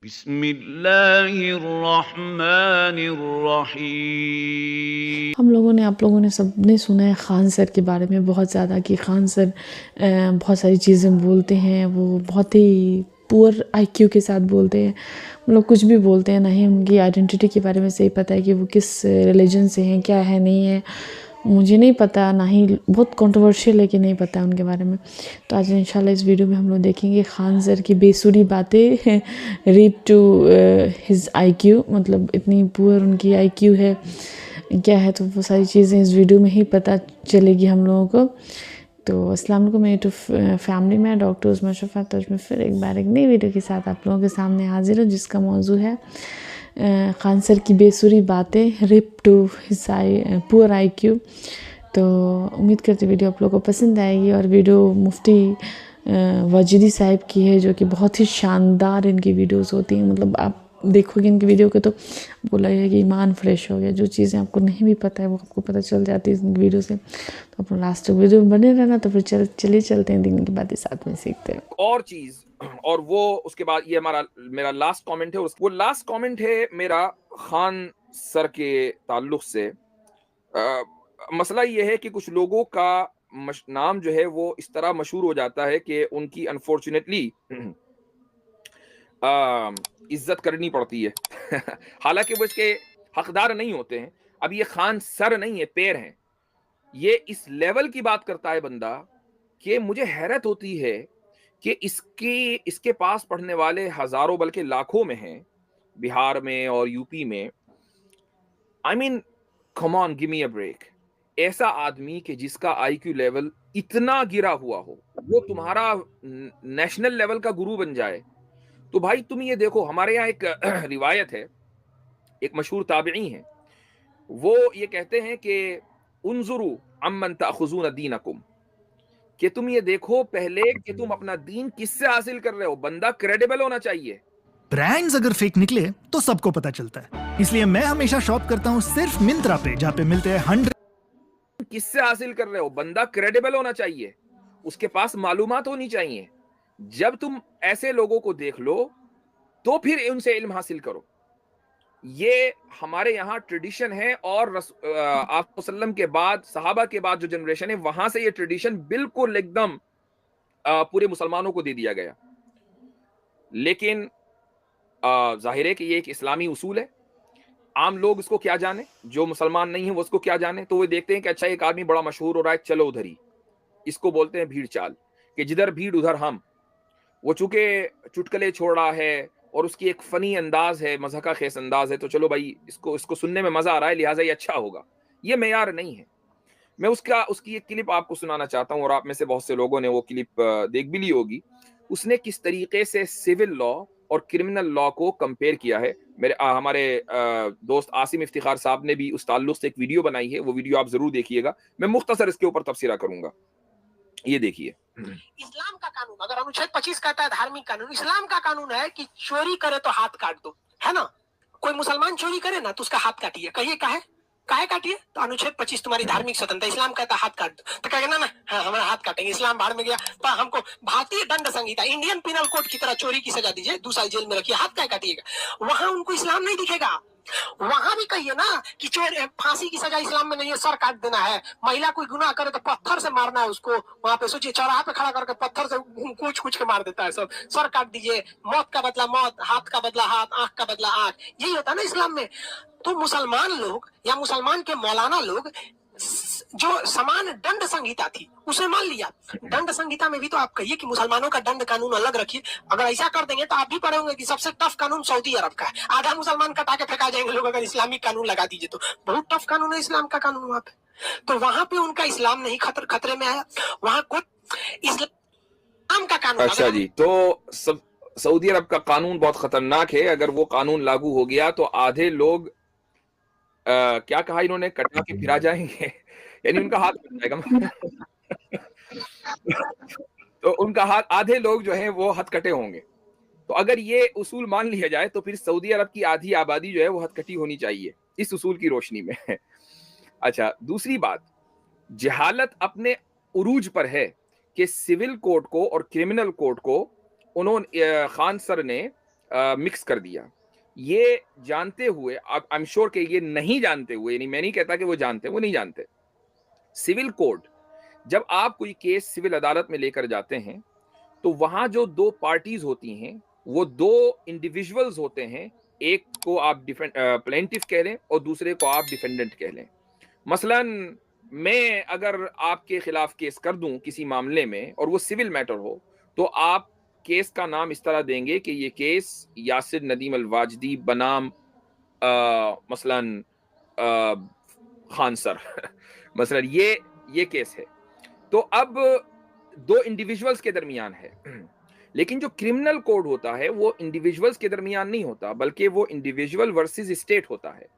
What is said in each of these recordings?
बिस्मिल्लाहिर्रहमानिर्रहीम। आप लोगों ने सबने सुना है खान सर के बारे में बहुत ज़्यादा कि खान सर बहुत सारी चीज़ें बोलते हैं। वो बहुत ही पुअर आईक्यू के साथ बोलते हैं। मतलब कुछ भी बोलते हैं, ना ही उनकी आइडेंटिटी के बारे में सही पता है कि वो किस रिलीजन से हैं, क्या है नहीं है मुझे नहीं पता, ना ही बहुत कंट्रोवर्शियल है कि नहीं पता उनके बारे में। तो आज इंशाल्लाह इस वीडियो में हम लोग देखेंगे खान सर की बेसुरी बातें रीड टू हिज आईक्यू, मतलब इतनी पुअर उनकी आईक्यू है क्या है। तो वो सारी चीज़ें इस वीडियो में ही पता चलेगी हम लोगों को। तो अस्सलाम वालेकुम मेरी तो फैमिली में डॉक्टर उस्मा शफ़ा, तो मैं फिर एक बार एक नई वीडियो के साथ आप लोगों के सामने हाजिर हूँ, जिसका मौजू है खान सर की बेसुरी बातें RIP to his poor IQ. तो उम्मीद करती वीडियो आप लोगों को पसंद आएगी। और वीडियो मुफ्ती वजीदी साहिब की है, जो कि बहुत ही शानदार इनकी वीडियोस होती हैं। मतलब आप देखोगे इनकी वीडियो के तो बोला है कि ईमान फ्रेश हो गया। जो चीज़ें आपको नहीं भी पता है वो आपको पता चल जाती है इस वीडियो से। तो अपना लास्ट तक वीडियो में बने रहना। तो फिर चलिए चलते हैं, दिन की बातें साथ में सीखते हैं। और चीज, और वो उसके बाद ये मेरा लास्ट कमेंट है, वो लास्ट कमेंट है मेरा खान सर के ताल्लुक से। मसला ये है कि कुछ लोगों का नाम जो है वो इस तरह मशहूर हो जाता है कि उनकी अनफॉर्चुनेटली इज्जत करनी पड़ती है हालांकि वो इसके हकदार नहीं होते हैं। अब ये खान सर नहीं है, पैर हैं। ये इस लेवल की बात करता है बंदा कि मुझे हैरत होती है कि इसके पास पढ़ने वाले हजारों बल्कि लाखों में हैं, बिहार में और यूपी में। I mean come on, give me a break. ऐसा आदमी कि जिसका आईक्यू लेवल इतना गिरा हुआ हो, वो तुम्हारा नेशनल लेवल का गुरु बन जाए, तो भाई तुम ये देखो। हमारे यहाँ एक रिवायत है, एक मशहूर ताबिई हैं, वो ये कहते हैं कि उन्जुरु अम्मन ताखुजून दीनकुम, कि तुम ये देखो पहले कि तुम अपना दीन किससे हासिल कर रहे हो। बंदा क्रेडिबल होना चाहिए। ब्रांड्स अगर फेक निकले तो सबको पता चलता है, इसलिए मैं हमेशा शॉप करता हूँ सिर्फ मिंत्रा पे, जहाँ पे मिलते हैं 100। किससे हासिल कर रहे हो, बंदा क्रेडिबल होना चाहिए, उसके पास मालूमात होनी चाहिए। जब तुम ऐसे लोगों को देख लो तो फिर उनसे इल्म हासिल करो। ये हमारे यहाँ ट्रेडिशन है। और आप वसल्लम के बाद, सहाबा के बाद जो जनरेशन है, वहां से ये ट्रेडिशन बिल्कुल एकदम पूरे मुसलमानों को दे दिया गया। लेकिन जाहिर है कि ये एक इस्लामी उसूल है। आम लोग इसको क्या जाने, जो मुसलमान नहीं है वो उसको क्या जाने। तो वो देखते हैं कि अच्छा एक आदमी बड़ा मशहूर हो रहा है, चलो उधर ही। इसको बोलते हैं भीड़ चाल, कि जिधर भीड़ उधर हम। वो चूंकि चुटकले छोड़ रहा है और उसकी एक फनी अंदाज है, मज़ाका खेस अंदाज है, तो चलो भाई इसको इसको सुनने में मजा आ रहा है, लिहाजा ये अच्छा होगा। ये मेयार नहीं है। मैं उसकी एक क्लिप आपको सुनाना चाहता हूँ, और आप में से बहुत से लोगों ने वो क्लिप देख भी ली होगी। उसने किस तरीके से सिविल लॉ और क्रिमिनल लॉ को कंपेयर किया है। हमारे दोस्त आसिम इफ्तिखार साहब ने भी उस ताल्लुक से एक वीडियो बनाई है, वो वीडियो आप जरूर देखिएगा। मैं मुख्तसर इसके ऊपर तफसीरा करूंगा। ये देखिए। इस्लाम का कानून, अगर अनुच्छेद 25 कहता है धार्मिक कानून, इस्लाम का कानून है कि चोरी करे तो हाथ काट दो, है ना। कोई मुसलमान चोरी करे ना तो उसका हाथ काटिए। कहिए काहे काटिए, तो अनुच्छेद 25 तुम्हारी धार्मिक स्वतंत्रता, इस्लाम कहता है हाथ काट दो, तो कहेगा ना हाँ हमारा हाथ काटेंगे, इस्लाम बाहर में गया। तो हमको भारतीय दंड संहिता, इंडियन पिनल कोड की तरह चोरी की सजा दीजिए, 2 साल जेल में रखिए, हाथ काहे काटिएगा। वहां उनको इस्लाम नहीं दिखेगा। वहां भी कहिए ना कि चोर फांसी की सजा इस्लाम में नहीं है, सर काट देना है। महिला कोई गुनाह करे तो पत्थर से मारना है उसको। वहां पे सोचिए चौराहा पे खड़ा करके पत्थर से कूच के मार देता है सब। सर काट दीजिए, मौत का बदला मौत, हाथ का बदला हाथ, आंख का बदला आंख, यही होता है ना इस्लाम में। तो मुसलमान लोग या मुसलमान के मौलाना लोग जो समान दंड संहिता थी उसे मान लिया। दंड संहिता में भी तो आप कहिए कि मुसलमानों का दंड कानून अलग रखिए। अगर ऐसा कर देंगे तो आप भी पढ़े होंगे कि सबसे टफ कानून सऊदी अरब का है। आधा मुसलमान कटा के फेंका जाएंगे लोग अगर इस्लामिक कानून लगा दीजिए तो। बहुत टफ कानून है इस्लाम का कानून वहां पे। तो वहां पे उनका इस्लाम नहीं खतरे में आया, वहां कुछ इस्लाम का कानून। अच्छा जी, तो सऊदी अरब का कानून बहुत खतरनाक है। अगर वो कानून लागू हो गया तो आधे लोग क्या कहा इन्होंने, कटा के फिरा जाएंगे यानी उनका हाथ कट जाएगा तो उनका हाथ, आधे लोग जो हैं वो हथकटे होंगे। तो अगर ये उसूल मान लिया जाए तो फिर सऊदी अरब की आधी आबादी जो है वो हथकटी होनी चाहिए इस उसूल की रोशनी में अच्छा, दूसरी बात, जहालत अपने उरूज पर है कि सिविल कोड को और क्रिमिनल कोड को उन्होंने, खान सर ने मिक्स कर दिया। ये जानते हुए, अब आई एम श्योर कि ये नहीं जानते हुए, यानी मैं नहीं कहता कि वो जानते, वो नहीं जानते। सिविल कोड, जब आप कोई केस सिविल अदालत में लेकर जाते हैं तो वहां जो दो पार्टीज होती हैं वो दो इंडिविजुअल्स होते हैं। एक को आप प्लेंटिफ कह लें और दूसरे को आप डिफेंडेंट कह लें। मसलन मैं अगर आपके खिलाफ केस कर दूं किसी मामले में और वो सिविल मैटर हो, तो आप केस का नाम इस तरह देंगे कि ये केस यासिर नदीम अल वाजदी बनाम मसलन खान सर मसलन ये केस है। तो अब दो इंडिविजुअल्स के दरमियान है। लेकिन जो क्रिमिनल कोड होता है वो इंडिविजुअल्स के दरमियान नहीं होता, बल्कि वो इंडिविजुअल वर्सेस स्टेट होता है।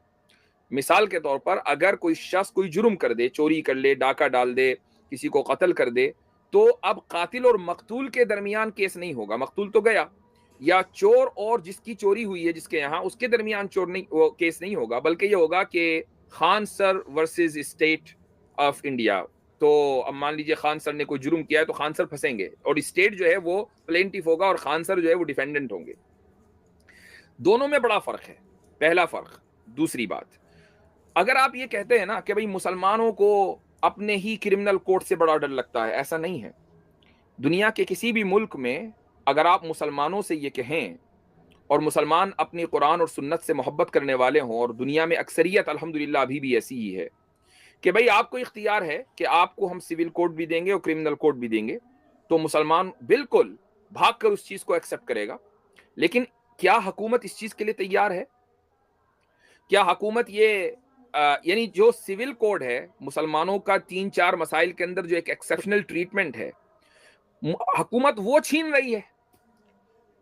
मिसाल के तौर पर अगर कोई शख्स कोई जुर्म कर दे, चोरी कर ले, डाका डाल दे, किसी को कत्ल कर दे, तो अब कातिल और मकतूल के दरमियान केस नहीं होगा, मकतूल तो गया, या चोर और जिसकी चोरी हुई है जिसके यहाँ, उसके दरमियान केस नहीं होगा, बल्कि ये होगा कि Khan sir versus state of India. तो अब मान लीजिए खान सर ने कोई जुर्म किया है तो खान सर फंसेंगे और स्टेट जो है वो प्लेंटिफ होगा और खान सर जो है वो डिफेंडेंट होंगे। दोनों में बड़ा फर्क है, पहला फर्क। दूसरी बात, अगर आप ये कहते हैं ना कि भाई मुसलमानों को अपने ही क्रिमिनल कोड से बड़ा डर लगता है, ऐसा नहीं है। दुनिया के किसी भी मुल्क में अगर आप मुसलमानों से ये कहें और मुसलमान अपनी कुरान और सुन्नत से मोहब्बत करने वाले हों, और दुनिया में अक्सरियत अल्हम्दुलिल्लाह अभी भी ऐसी ही है कि भाई आपको इख्तियार है कि आपको हम सिविल कोड भी देंगे और क्रिमिनल कोड भी देंगे, तो मुसलमान बिल्कुल भागकर उस चीज को एक्सेप्ट करेगा। लेकिन क्या हुकूमत इस चीज के लिए तैयार है? क्या हुकूमत ये यानी जो सिविल कोड है मुसलमानों का 3-4 मसाइल के अंदर जो एक एक्सेप्शनल ट्रीटमेंट है, हुकूमत वो छीन रही है।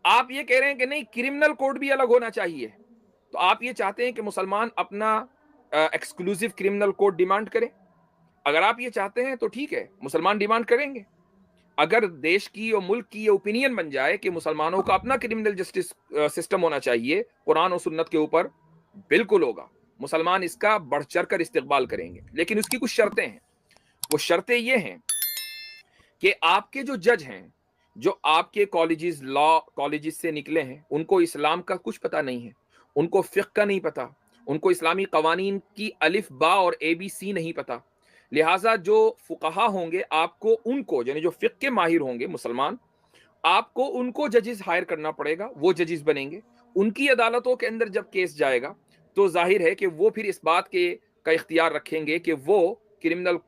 आप ये कह रहे हैं कि नहीं क्रिमिनल कोड भी अलग होना चाहिए, तो आप ये चाहते हैं कि मुसलमान अपना एक्सक्लूसिव क्रिमिनल कोड डिमांड करें। अगर आप ये चाहते हैं तो ठीक है, मुसलमान डिमांड करेंगे। अगर देश की और मुल्क की ये ओपिनियन बन जाए कि मुसलमानों का अपना क्रिमिनल जस्टिस सिस्टम होना चाहिए कुरान और सुन्नत के ऊपर, बिल्कुल होगा, मुसलमान इसका बढ़ चढ़ कर इस्तेकबाल करेंगे। लेकिन उसकी कुछ शर्तें हैं। वो शर्तें ये हैं कि आपके जो जज हैं, जो आपके कॉलेजेस, लॉ कॉलेजेस से निकले हैं, उनको इस्लाम का कुछ पता नहीं है, उनको फिक़्ह का नहीं पता, उनको इस्लामी कवानीन की अलिफ बा और ABC नहीं पता। लिहाजा जो फुक़हा होंगे, आपको उनको, यानी जो फिक़्ह के माहिर होंगे मुसलमान, आपको उनको जजेस हायर करना पड़ेगा, वो जजेस बनेंगे। उनकी अदालतों के अंदर जब केस जाएगा तो जाहिर है कि वो फिर इस बात का इख्तियार रखेंगे कि वो क्रिमिनल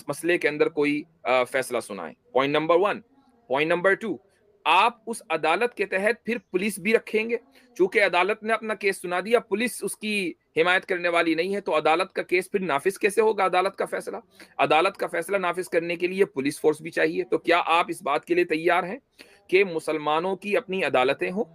मसले के अंदर कोई फैसला सुनाएं। Point number 1। पॉइंट नंबर 2, आप उस अदालत के तहत फिर पुलिस भी रखेंगे। चूंकि अदालत ने अपना केस सुना दिया, पुलिस उसकी हिमायत करने वाली नहीं है, तो अदालत का केस फिर नाफिज कैसे होगा? अदालत का फैसला, अदालत का फैसला नाफिज करने के लिए पुलिस फोर्स भी चाहिए। तो क्या आप इस बात के लिए तैयार हैं कि मुसलमानों की अपनी अदालतें हों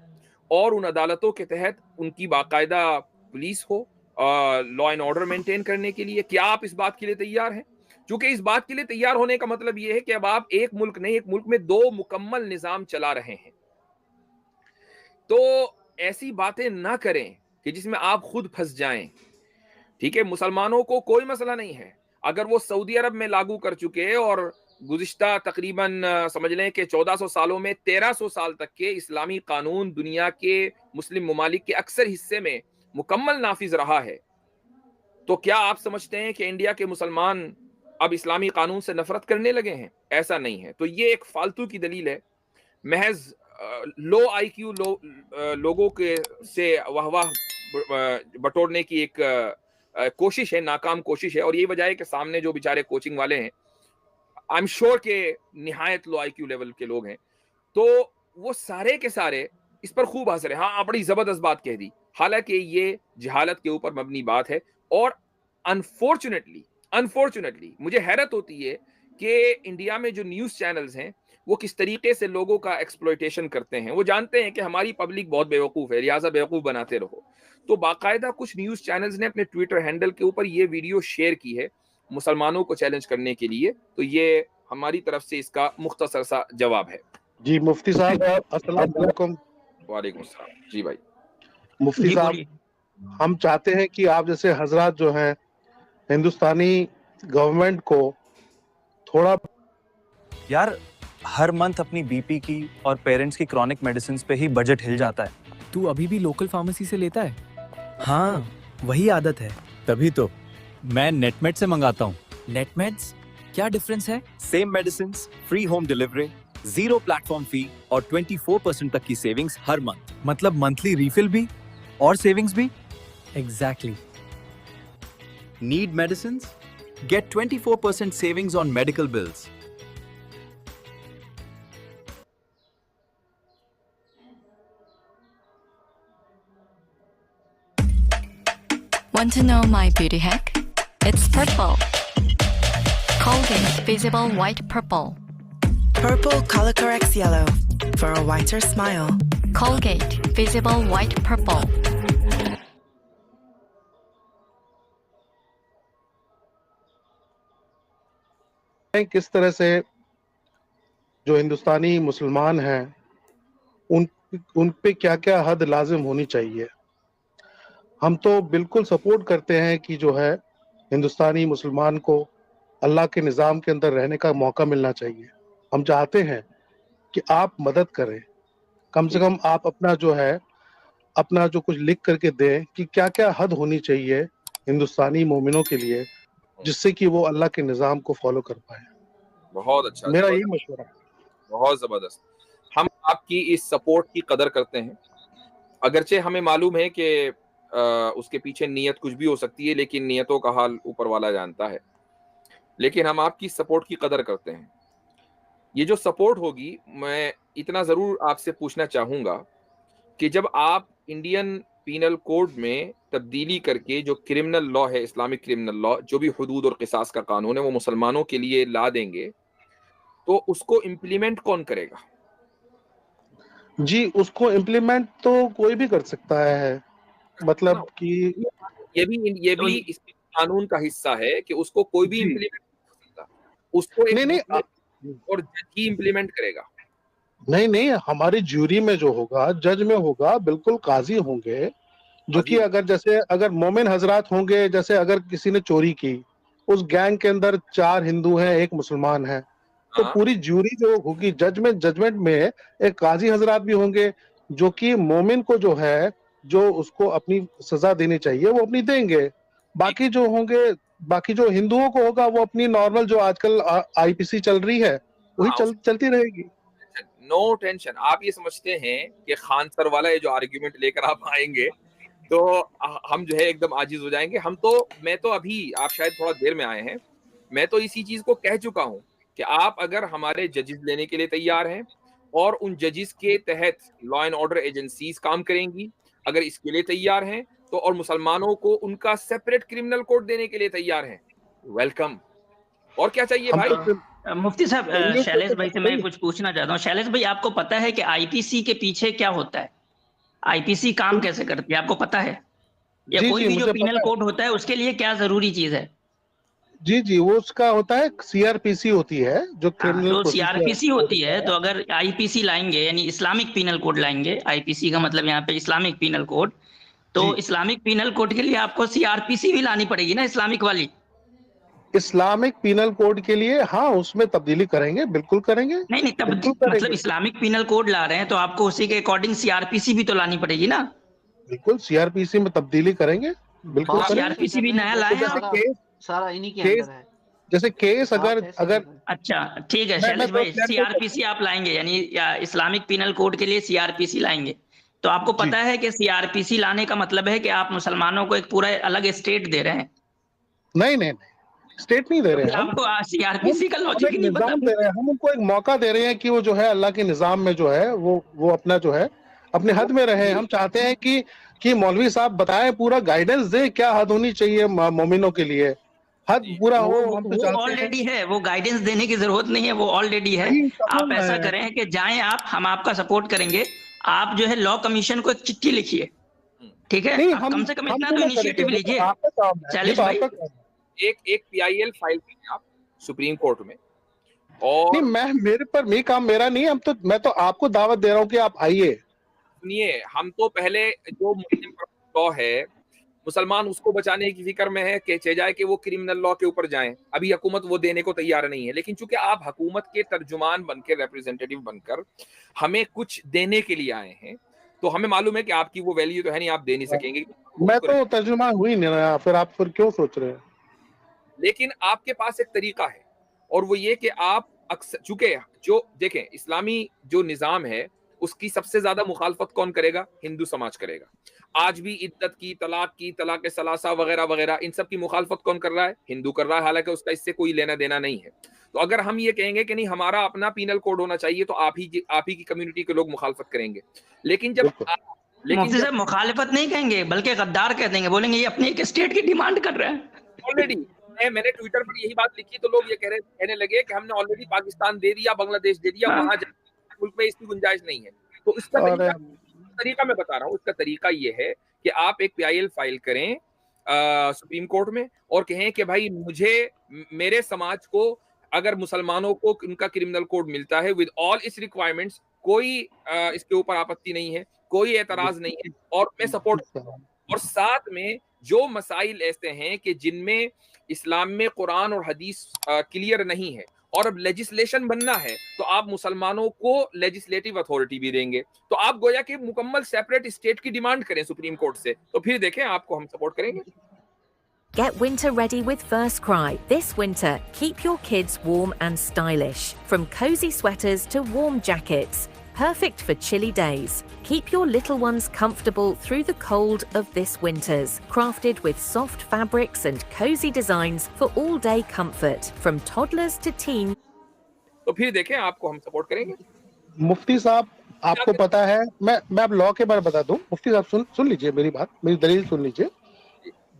और उन अदालतों के तहत उनकी बाकायदा पुलिस हो लॉ एंड ऑर्डर मेंटेन करने के लिए? क्या आप इस बात के लिए तैयार हैं? क्योंकि इस बात के लिए तैयार होने का मतलब यह है कि अब आप एक मुल्क नहीं, एक मुल्क में 2 मुकम्मल निजाम चला रहे हैं। तो ऐसी बातें ना करें कि जिसमें आप खुद फंस जाएं। ठीक है, मुसलमानों को कोई मसला नहीं है अगर वो सऊदी अरब में लागू कर चुके और गुज़िश्ता तकरीबन समझ लें कि 1400 सालों में 1300 साल तक के इस्लामी कानून दुनिया के मुस्लिम ममालिक के अक्सर हिस्से में मुकम्मल नाफिज रहा है। तो क्या आप समझते हैं कि इंडिया के मुसलमान अब इस्लामी कानून से नफरत करने लगे हैं? ऐसा नहीं है। तो ये एक फालतू की दलील है, महज लो IQ लोगों के से वाह बटोरने की एक कोशिश है, नाकाम कोशिश है। और यही वजह है कि सामने जो बेचारे कोचिंग वाले हैं, आई एम श्योर के निहायत लो IQ लेवल के लोग हैं, तो वो सारे के सारे इस पर खूब हंस रहे हैं। हाँ, बड़ी जबरदस्त बात कह दी, हालांकि ये जहालत के ऊपर मबनी बात है। और अनफॉर्चुनेटली मुझे हैरत होती है कि इंडिया में जो न्यूज़ चैनल्स हैं वो किस तरीके से लोगों का एक्सप्लॉयटेशन करते हैं। वो जानते हैं कि हमारी पब्लिक बहुत बेवकूफ़ है, लिहाजा बेवकूफ़ बनाते रहो। तो बाकायदा कुछ न्यूज़ चैनल्स ने अपने ट्विटर हैंडल के ऊपर ये वीडियो शेयर की है मुसलमानों को चैलेंज करने के लिए। तो ये हमारी तरफ से इसका मुख्तसर सा जवाब है। जी मुफ्ती साहब, अस्सलाम वालेकुम। वालेकुम अस्सलाम। जी भाई। मुफ्ती साहब, हम चाहते हैं कि आप जैसे हजरात जो हैं हिंदुस्तानी गवर्नमेंट को थोड़ा, यार हर मंथ अपनी BP की और पेरेंट्स की क्रॉनिक मेडिसिन पे ही बजट हिल जाता है। तू अभी भी लोकल फार्मेसी से लेता है? हाँ, वही आदत है। तभी तो मैं नेटमेड से मंगाता हूँ। नेटमेड्स, क्या डिफरेंस है? Same medicines, free home delivery, 0 platform fee और 24% तक की सेविंग्स हर मंथ। मतलब मंथली रिफिल भी और सेविंग्स भी। Exactly. Need medicines? Get 24% savings on medical bills. Want to know my beauty hack? It's purple. Colgate Visible White Purple. Purple color corrects yellow for a whiter smile. Colgate Visible White Purple. किस तरह से जो हिंदुस्तानी मुसलमान हैं उन पे क्या क्या हद लाजिम होनी चाहिए। हम तो बिल्कुल सपोर्ट करते हैं कि जो है हिंदुस्तानी मुसलमान को अल्लाह के निज़ाम के अंदर रहने का मौका मिलना चाहिए। हम चाहते हैं कि आप मदद करें, कम से कम आप अपना जो है अपना जो कुछ लिख करके दें कि क्या क्या हद होनी चाहिए हिंदुस्तानी मोमिनों के लिए, जिससे कि वो अल्लाह के निज़ाम को फॉलो कर पाए। बहुत अच्छा, मेरा यही मशवरा है। बहुत जबरदस्त। हम आपकी इस सपोर्ट की कदर करते हैं, अगरचे हमें मालूम है कि उसके पीछे नीयत कुछ भी हो सकती है, लेकिन नियतों का हाल ऊपर वाला जानता है। लेकिन हम आपकी सपोर्ट की कदर करते हैं। ये जो सपोर्ट होगी, मैं इतना जरूर आपसे पूछना चाहूंगा कि जब आप इंडियन पीनल कोड में तब्दीली करके जो क्रिमिनल लॉ है, इस्लामिक क्रिमिनल लॉ, जो भी हुदूद और किसास का कानून है, वो मुसलमानों के लिए ला देंगे, तो उसको इम्प्लीमेंट कौन करेगा? जी, उसको इम्प्लीमेंट तो कोई भी कर सकता है, मतलब कि ये भी इस कानून का हिस्सा है कि उसको कोई भी इम्प्लीमेंट कर सकता, उसको एक नहीं और जज ही इम्प्लीमेंट करेगा। नहीं, हमारी ज्यूरी में जो होगा, जज में होगा, बिल्कुल काजी होंगे, जो कि अगर मोमिन हजरात होंगे, जैसे अगर किसी ने चोरी की, उस गैंग के अंदर 4 हिंदू हैं, 1 मुसलमान है, तो पूरी ज्यूरी जो होगी जजमेंट में एक काजी हजरात भी होंगे, जो कि मोमिन को जो है, जो उसको अपनी सजा देनी चाहिए वो अपनी देंगे। बाकी जो हिंदुओं को होगा, वो अपनी नॉर्मल जो आजकल आईपीसी चल रही है वही चलती रहेगी। No tension. आप ये समझते हैं कि खान सर वाला ये जो आर्ग्यूमेंट लेकर आप आएंगे तो हम जो है एकदम आजिज हो जाएंगे। मैं तो अभी, आप शायद थोड़ा देर में आए हैं, मैं तो इसी चीज को कह चुका हूं कि आप अगर हमारे जजेस लेने के लिए तैयार हैं और उन जजेस के तहत लॉ एंड ऑर्डर एजेंसीज काम करेंगी, अगर इसके लिए तैयार हैं तो, और मुसलमानों को उनका सेपरेट क्रिमिनल कोड देने के लिए तैयार हैं, वेलकम। और क्या चाहिए भाई? मुफ्ती साहब, शैलेश भाई से मैं कुछ पूछना चाहता हूँ। शैलेश भाई, आपको पता है कि आईपीसी के पीछे क्या होता है? आईपीसी काम कैसे करती है, आपको पता है? या कोई भी जो पीनल कोड होता है उसके लिए क्या जरूरी चीज है? जी, वो उसका होता है सीआरपीसी होती है, जो क्रिमिनल तो सीआरपीसी होती है। तो अगर आईपीसी लाएंगे, यानी इस्लामिक पीनल कोड लाएंगे, आईपीसी का मतलब यहाँ पे इस्लामिक पीनल कोड, तो इस्लामिक पीनल कोड के लिए आपको सीआरपीसी भी लानी पड़ेगी ना, इस्लामिक वाली। इस्लामिक पीनल कोड के लिए हाँ, उसमें तब्दीली करेंगे, बिल्कुल करेंगे। नहीं, मतलब इस्लामिक पीनल कोड ला रहे हैं तो आपको उसी के अकॉर्डिंग सीआरपीसी भी तो लानी पड़ेगी ना। बिल्कुल, सीआरपीसी में तब्दीली करेंगे, बिल्कुल। सीआरपीसी भी नया लाए हैं, सारा इन्हीं के अंदर है। जैसे केस अगर अच्छा ठीक है शैलेश भाई, सीआरपीसी आप लाएंगे, यानी इस्लामिक पीनल कोड के लिए सीआरपीसी लाएंगे, तो आपको पता है कि सीआरपीसी लाने का मतलब है कि आप मुसलमानों को एक पूरा अलग स्टेट दे रहे हैं। नहीं, स्टेट नहीं दे रहे हैं, आपको सीआरपीसी का लॉजिक नहीं पता। दे रहे हैं, हम उनको एक मौका दे रहे हैं कि वो जो है अल्लाह के निजाम में जो है वो अपना जो है अपने हद में रहे। हम चाहते हैं कि मौलवी साहब बताएं, पूरा गाइडेंस दे, क्या हद होनी चाहिए मोमिनों के लिए, हद पूरा हो। हम तो ऑलरेडी है, वो गाइडेंस देने की जरूरत नहीं है, वो ऑलरेडी है। आप ऐसा करें कि जाएं आप, हम आपका सपोर्ट करेंगे। आप जो है लॉ कमीशन को एक चिट्ठी लिखिए, ठीक है? कम से कम इतना तो इनिशिएटिव लीजिए। शैलेश भाई, एक पीआईएल फाइल करें आप सुप्रीम कोर्ट में। और नहीं, काम मेरा नहीं है, मैं तो आपको दावत दे रहा हूँ कि आप आइए। सुनिए, हम तो पहले जो मुस्लिम लॉ है, मुसलमान उसको बचाने की फिक्र में है कि चाहे जाए कि वो क्रिमिनल लॉ के ऊपर जाएं। अभी हुकूमत वो देने को तैयार नहीं है, लेकिन चूंकि आप हुकूमत के तर्जुमान बनकर, रिप्रेजेंटेटिव बनकर हमें कुछ देने के लिए आए हैं, तो हमें मालूम है कि आपकी वो वैल्यू तो है नहीं, आप दे नहीं सकेंगे। मैं तो तर्जुमा हुई नहीं ना, फिर आप फिर क्यों सोच रहे हैं? लेकिन आपके पास एक तरीका है, और वो ये कि आप अक्सर, चूंकि जो देखें इस्लामी जो निज़ाम है उसकी सबसे ज्यादा मुखालफत कौन करेगा? हिंदू समाज करेगा। आज भी इद्दत की, तलाक सलासा वगैरह वगैरह, इन सब की मुखालफत कौन कर रहा है? हिंदू कर रहा है, हालांकि उसका इससे कोई लेना देना नहीं है। तो अगर हम ये कहेंगे कि नहीं हमारा अपना पीनल कोड होना चाहिए, तो आप ही की कम्युनिटी के लोग मुखालफत करेंगे। लेकिन जब मुफ्ती साहब मुखालिफत नहीं कहेंगे बल्कि गद्दार कह देंगे, बोलेंगे ये अपनी एक स्टेट की डिमांड कर रहे हैं। ऑलरेडी मैंने ट्विटर पर यही बात लिखी, तो लोग ये कहने लगे कि हमने ऑलरेडी पाकिस्तान दे दिया, बांग्लादेश दे दिया, वहां मुल्क में इसकी गुंजाइश नहीं है। तो इसका तरीका मैं बता रहा हूँ, इसका तरीका ये है कि आप एक PIL फाइल करें सुप्रीम कोर्ट में और कहें कि भाई मेरे समाज को अगर मुसलमानों को उनका क्रिमिनल कोड मिलता है विद ऑल इट्स रिक्वायरमेंट्स, कोई इसके ऊपर आपत्ति नहीं है, कोई एतराज नहीं है, और मैं सपोर्ट करता हूं। और साथ में जो मसाइल ऐसे हैं कि जिनमें इस्लाम में कुरान और हदीस क्लियर नहीं है और अब लेजिस्लेशन बनना है, तो आप मुसलमानों को लेजिस्लेटिव अथॉरिटी भी देंगे, तो आप गोया कि मुकम्मल सेपरेट स्टेट की डिमांड करें सुप्रीम कोर्ट से, तो फिर देखें आपको हम सपोर्ट करेंगे। Get winter ready with First Cry. This winter, keep your kids warm and stylish. From cozy sweaters to warm jackets, perfect for chilly days. Keep your little ones comfortable through the cold of this winter's. Crafted with soft fabrics and cozy designs for all-day comfort. From toddlers to teen. तो फिर देखें आपको हम support करेंगे। मुफ्ती साहब, आपको पता है, मैं अब लॉ के बारे में बता दूं। मुफ्ती साहब सुन लीजिए मेरी बात, मेरी दलील सुन लीजिए।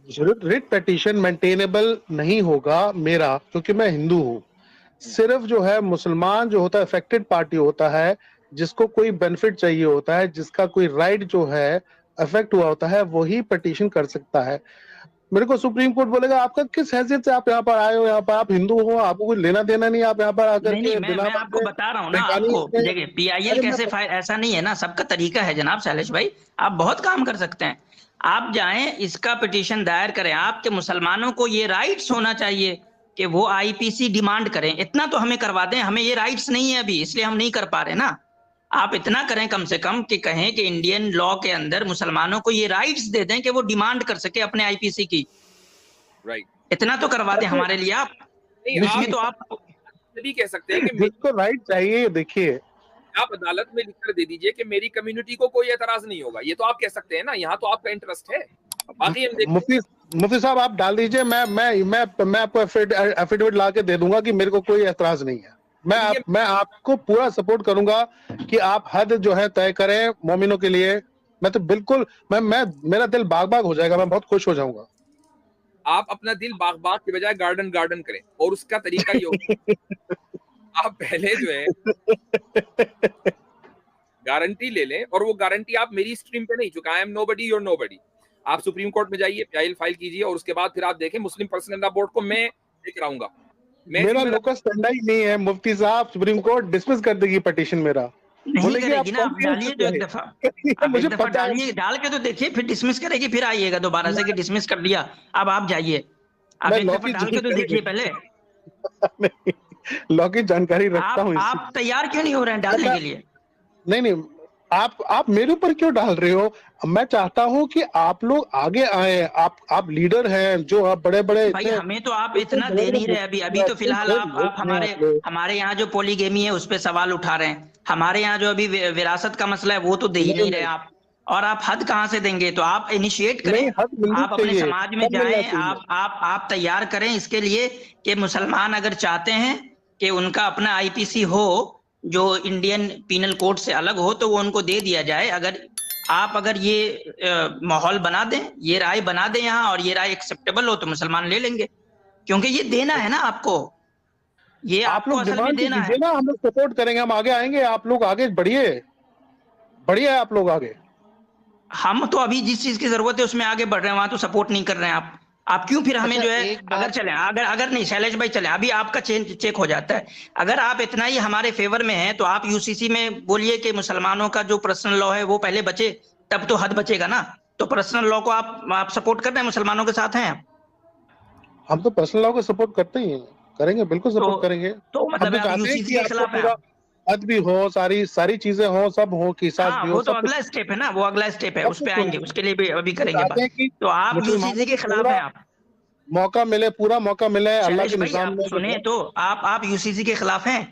रिट पिटीशन मेंटेनेबल नहीं होगा मेरा, क्योंकि मैं हिंदू हूँ। सिर्फ जो है मुसलमान जो होता है अफेक्टेड पार्टी होता है, जिसको कोई बेनिफिट चाहिए होता है, जिसका कोई राइट जो है अफेक्ट हुआ होता है, वही पिटीशन कर सकता है। मेरे को सुप्रीम कोर्ट बोलेगा आपका किस हैसियत से आप यहाँ पर आए हो, यहाँ पर आप हिंदू हो, आपको कुछ लेना देना नहीं, आप यहाँ पर आकर नहीं, मैं आपको बता रहा हूँ ना, आपको देखिए PIL कैसे ऐसा नहीं है ना, सबका तरीका है जनाब शैलेश भाई, आप बहुत काम कर सकते हैं। आप जाएं, इसका पिटीशन दायर करें, आपके मुसलमानों को ये राइट्स होना चाहिए कि वो IPC डिमांड करें, इतना तो हमें करवा दें। हमें ये राइट्स नहीं है अभी, इसलिए हम नहीं कर पा रहे ना। आप इतना करें कम से कम कि कहें कि इंडियन लॉ के अंदर मुसलमानों को ये राइट्स दे दें कि वो डिमांड कर सके अपने IPC की। राइट, इतना तो करवा दें हमारे लिए आप। इसमें तो आप भी कह सकते हैं कि जिसको राइट चाहिए, देखिए आप अदालत में लिखकर दे दीजिए कि मेरी कम्युनिटी को कोई एतराज नहीं होगा, ये तो आप कह सकते हैं ना, यहाँ तो आपका इंटरेस्ट है। बाकी मुफ्ती साहब आप डाल दीजिए, मैं आपको एफिडेविट ला के दे दूंगा कि मेरे को कोई एतराज नहीं है। मैं आपको पूरा सपोर्ट करूंगा कि आप हद जो है तय करें मोमिनों के लिए। मैं तो बिल्कुल मेरा दिल बाग बाग हो जाएगा, मैं बहुत खुश हो जाऊंगा। आप अपना दिल बाग बाग के बजाय गार्डन करें, और उसका तरीका ये होगा आप पहले जो है गारंटी ले लें, और वो गारंटी आप मेरी स्ट्रीम पे नहीं, चूंकि I am nobody your nobody, आप सुप्रीम कोर्ट में जाइए, PIL फाइल कीजिए, और उसके बाद फिर आप देखें मुस्लिम पर्सनल लॉ बोर्ड को मैं लेकर आऊंगा। मेरा लोकस डंडा ही नहीं है मुफ्ती साहब, सुप्रीम कोर्ट डिसमिस कर देगी पिटीशन मेरा। नहीं करेगी ना, आप डालिए तो एक दफा, मुझे पता है, डाल के तो देखिए, फिर डिसमिस करेगी, फिर आइएगा दोबारा से कि डिसमिस कर दिया। अब आप जाइए, आप एक दफा डाल के तो देखिए पहले। लॉ की जानकारी रखता हूँ। आप तैयार क्यों नहीं हो रहे हैं डालने के लिए? नहीं, आप मेरे ऊपर क्यों डाल रहे हो? मैं चाहता हूं कि आप लोग आगे आए, आप लीडर हैं, जो आप बड़े भाई, हमें तो आप इतना दे नहीं रहे अभी तो फिलहाल आप हमारे यहाँ जो पॉलीगेमी है उस पर सवाल उठा रहे हैं। हमारे यहाँ जो अभी विरासत का मसला है वो तो दे ही नहीं रहे आप, और आप हद कहाँ से देंगे? तो आप इनिशिएट करें, आप अपने समाज में जाएं, आप तैयार करें इसके लिए कि मुसलमान अगर चाहते हैं कि उनका अपना IPC हो जो इंडियन पीनल कोड से अलग हो, तो वो उनको दे दिया जाए। अगर ये माहौल बना दें, ये राय बना दें यहाँ, और ये राय एक्सेप्टेबल हो, तो मुसलमान ले लेंगे, क्योंकि ये देना है ना आपको, ये आप लोग असल में देना है ना। हम लोग सपोर्ट करेंगे, हम आगे आएंगे, आप लोग आगे बढ़िए आप लोग आगे। हम तो अभी जिस चीज की जरूरत है उसमें आगे बढ़ रहे हैं, वहां तो सपोर्ट नहीं कर रहे हैं आप क्यों फिर हमें जो है अगर नहीं शैलेश भाई चले, अभी आपका चेक हो जाता है। अगर आप इतना ही हमारे फेवर में हैं तो आप UCC में बोलिए कि मुसलमानों का जो पर्सनल लॉ है वो पहले बचे, तब तो हद बचेगा ना। तो पर्सनल लॉ को आप सपोर्ट कर रहे हैं, मुसलमानों के साथ हैं? हम तो पर्सनल लॉ को सपोर्ट करते ही हैं, करेंगे, बिल्कुल सपोर्ट करेंगे। तो मतलब UCC के खिलाफ है? हद भी हो, सारी चीजें हो, सब हो, किसास हाँ भी हो, वो तो सब कुछ अगला स्टेप है ना, वो अगला स्टेप है, सब उस कुछ पे होना आएंगे, चाहिए। उसके लिए भी अभी करेंगे चाहते बात। हैं कि तो आप मुसलमानों यूसीसी के को खिलाफ पूरा हैं आप? मौका मिले, पूरा मौका मिले अल्लाह शैलेश के भाई निजाम आप में जो सुने है। तो, आप यूसीसी के खिलाफ हैं?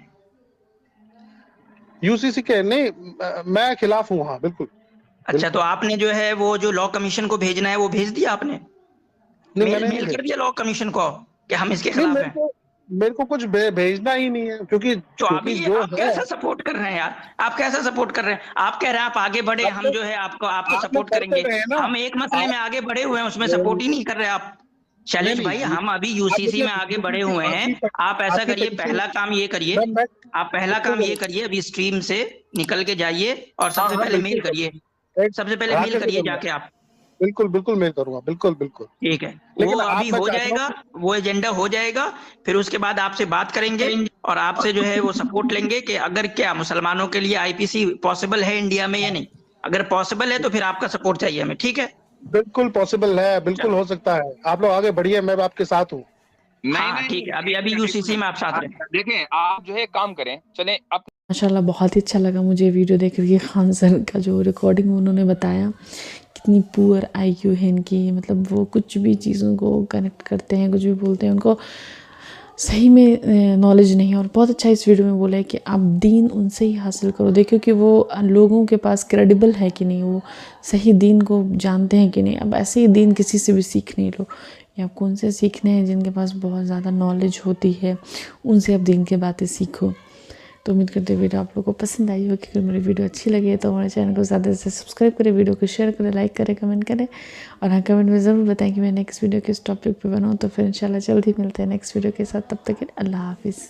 यूसीसी के नहीं, मैं खिलाफ हूँ, हाँ बिल्कुल अच्छा, तो बिल्कुल। आपने जो है वो जो लॉ कमीशन को भेजना है वो भेज दिया आपने? नहीं मेल मैंने नहीं मेल कर भेजा। दिया लॉ कमीशन को कि हम इसके नहीं खिलाफ हैं? मेरे को कुछ भेजना ही नहीं है, क्योंकि तो अभी ये जो आप है कैसा सपोर्ट कर रहे हैं यार? आप कैसा सपोर्ट कर रहे हैं? आप कह रहे हैं आप आगे बढ़े, हम जो है आपको आप लोग सपोर्ट करते करेंगे। रहे ना। हम एक मसले में आगे बढ़े हुए हैं, उसमें सपोर्ट ही नहीं कर रहे आप। नहीं शैलेश नहीं भाई, ये- हम अभी आप यूसीसी देखिए, में आगे बढ़े यूसीसी हुए हैं। आप ऐसा आपकी करिए, पिटीशन पहला काम ये करिए, मैं आप पहला काम ये करिए, अभी स्ट्रीम से निकल के जाइए और हाँ सबसे हाँ पहले मेल बिल्कुल करिए। एक सबसे पहले मेल राकेश से करिए करूंगा, जाके आप। बिल्कुल बिल्कुल मैं करूंगा, बिल्कुल बिल्कुल। ठीक है, वो लेकिन अभी आप मैं हो चाहता हूँ जाएगा, वो एजेंडा हो जाएगा। फिर उसके बाद आपसे बात करेंगे और आपसे जो है वो सपोर्ट लेंगे कि अगर क्या मुसलमानों के लिए आईपीसी पॉसिबल है इंडिया में या नहीं। अगर पॉसिबल है तो फिर आपका सपोर्ट चाहिए हमें, ठीक है? बिल्कुल पॉसिबल है, बिल्कुल चलो, हो सकता है। आप लोग आगे बढ़िए, मैं आपके साथ हूँ। नहीं हाँ नहीं ठीक है, नहीं, अभी एक अभी मिनट, यूसीसी में आप साथ रहें। देखें आप जो है काम करें, चलें अब माशाल्लाह बहुत ही अच्छा लगा मुझे वीडियो देख कर के। खान सर का जो रिकॉर्डिंग उन्होंने बताया, कितनी पुअर आईक्यू है इनकी, मतलब वो कुछ भी चीज़ों को कनेक्ट करते हैं, कुछ भी बोलते हैं, उनको सही में नॉलेज नहीं है। और बहुत अच्छा इस वीडियो में बोला है कि आप दीन उनसे ही हासिल करो, देखो कि वो लोगों के पास क्रेडिबल है कि नहीं, वो सही दीन को जानते हैं कि नहीं। अब ऐसे ही दीन किसी से भी सीख नहीं लो, या आपको उनसे सीखने हैं जिनके पास बहुत ज़्यादा नॉलेज होती है, उनसे आप दीन की बातें सीखो। तो उम्मीद करते हैं वीडियो आप लोगों को पसंद आई होगी। अगर मेरी वीडियो अच्छी लगी तो हमारे चैनल को ज़्यादा से सब्सक्राइब करें, वीडियो को शेयर करें, लाइक करें, कमेंट करें। और हाँ, कमेंट में ज़रूर बताएं कि मैं नेक्स्ट वीडियो किस टॉपिक पे बनाऊँ। तो फिर इंशाल्लाह जल्द ही मिलते हैं नेक्स्ट वीडियो के साथ। तब तक के लिए अल्लाह हाफिज़।